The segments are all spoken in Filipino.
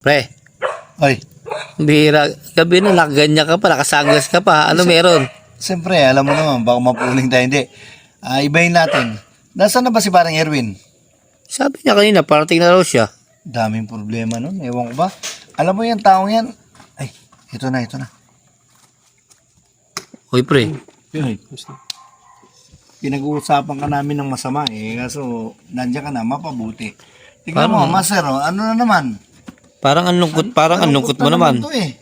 Pre, Oy, bihira. Gabi na, nakaganyan ka pa, nakasanggas ka pa. Ano meron? siyempre, alam mo naman, baka mapuling tayo. Hindi. Ibahin natin. Nasaan na ba si parang Erwin? Sabi niya kanina, parating na raw siya. Daming problema nun. Ewan ko ba? Alam mo yung taong yan? Ay, ito na, ito na. Uy, pre. Ay, pinag-uusapan ka namin ng masama eh. Kaso, nandiyan ka na, mapabuti. Tingnan mo, Master, oh, ano na naman? Parang ang lungkot, ang lungkot mo naman. To, eh.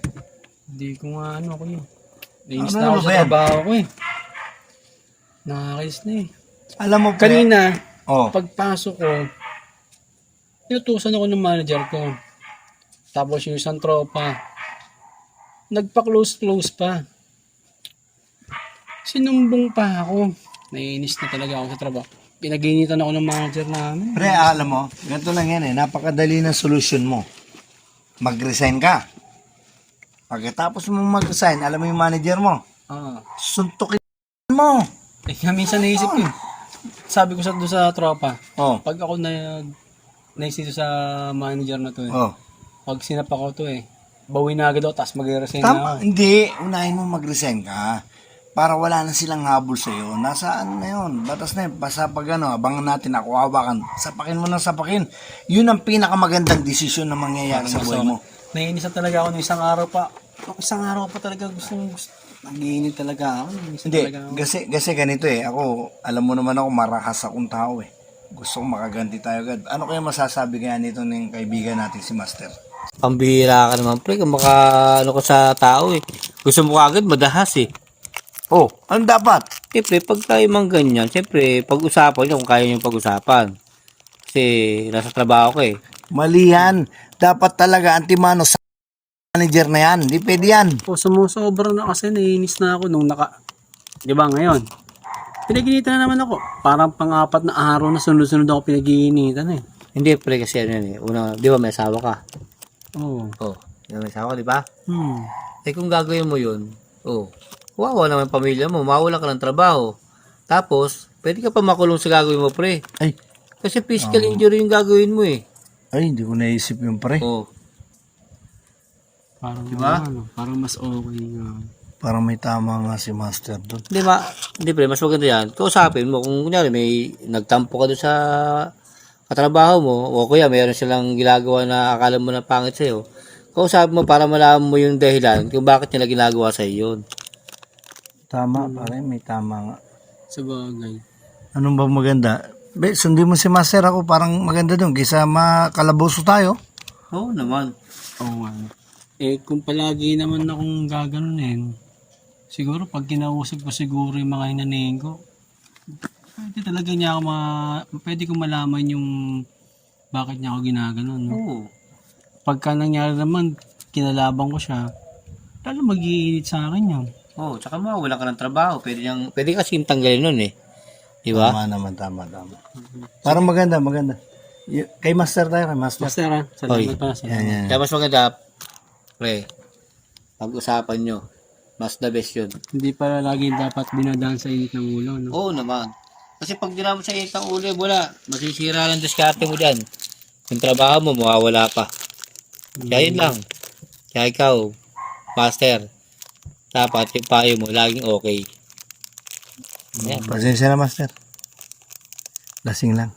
Hindi ko nga ano ako yun. Nainis Ano na ako ba sa yan? trabaho ko eh. Nakakais na eh. Alam mo, pre, Kanina, oh, pagpasok ko, inutusan ako ng manager ko. Tapos yung isang tropa, nagpa-close pa. Sinumbong pa ako. Naiinis na talaga ako sa trabaho. Pinag-initan ako ng manager namin. pre, alam mo, ganito lang yan eh. Napakadali ng solusyon mo. Mag-resign ka. Pagkatapos mo mag-resign, alam mo yung manager mo, Ah. suntukin mo. Eh, minsan naisip ko eh. Sabi ko doon sa tropa, Oh, pag ako naisip sa manager na to eh. oh. Pag sinapa ko to eh, bawi na agad ako, tapos mag-resign na ako. Tama, hindi. Unahin mo mag-resign ka. Para wala na silang habol sa'yo. Nasa ano na yun. Batas na yun. Basta pag ano, abangan natin ako hawakan. Sapakin mo na sapakin. Yun ang pinakamagandang desisyon na mangyayari sa buhay mo. Naiinis na talaga ako ng isang araw pa. Isang araw pa talaga gusto. Nagiinit talaga ako. Naiinis na Hindi, talaga ako. kasi ganito eh. Ako, alam mo naman ako, marahas akong tao eh. Gusto kong makaganti tayo agad. Ano kaya masasabi kaya nito ng kaibigan natin si Master? Pambihira ka naman, pre. Kung ano ka sa tao eh. Gusto mo agad, madahas eh. Oh, ano dapat? Siyempre, pag tayo mang ganyan, siyempre, pag-usapan nyo kung kaya nyo pag-usapan. Kasi, nasa trabaho ka eh. Mali yan. Dapat talaga antimano sa manager na yan. Hindi pwede yan. O sumusobra na kasi naiinis na ako nung Di ba ngayon? Pinag-initan na naman ako. Parang pang-apat na araw na sunod-sunod ako pinag-initan eh. Hindi, pre, kasi ano yan eh. Una, di ba may asawa ka? Oo. Oh, may asawa ka, di ba? Hmm. Eh kung gagawin mo yun, wawa naman yung pamilya mo, mawala ka ng trabaho. Tapos, pwede ka pa makulong sa gagawin mo, pre. Ay, Kasi physical injury yung gagawin mo eh. ay, hindi ko naisip yung pre. Oh, Parang, Diba? parang mas okay nga. Parang may tama nga si Master doon. hindi pre, mas maganda yan. Kausapin mo, kung kunyari may nagtampo ka doon sa katrabaho mo, o kuya, mayroon silang ginagawa na akala mo na pangit sa'yo, kausapin mo para malaman mo yung dahilan kung bakit nila ginagawa sa'yo yun. Tama, pare, may tama nga. Sa bagay. Anong ba maganda? Be, sundin mo si Master ako, parang maganda doon. Kaysa makalaboso tayo. Oo naman. Oo nga. Eh, kung palagi naman akong gaganunin, siguro pag kinausap ko siguro yung mga hinanin ko, pwede talaga niya ako pwede ko malaman yung bakit niya ako ginaganon. No? Oo. Pagka nangyari naman, kinalaban ko siya, lalo mag-iinit sa akin yun. Oo, tsaka mawala ka ng trabaho. Pwede kasi tanggalin nun eh. Di ba? Tama naman, tama. Parang maganda. Kay Master tayo, kay Master. Basta ra, salamat pa. Salamat. Yan. Kaya mas maganda, pre, pag-usapan nyo. Mas the best yun. Hindi pa lagi dapat binadaan sa init ng ulo. No? Oo naman. Kasi pag dinamo sa isang ulo, wala. Masisira lang diskarte mo dyan. Yung trabaho mo, mawawala pa. Kaya yun lang. Kaya ikaw, Master, dapat yung payo mo, laging okay. Yan. Pasensya na, Master. Lasing lang.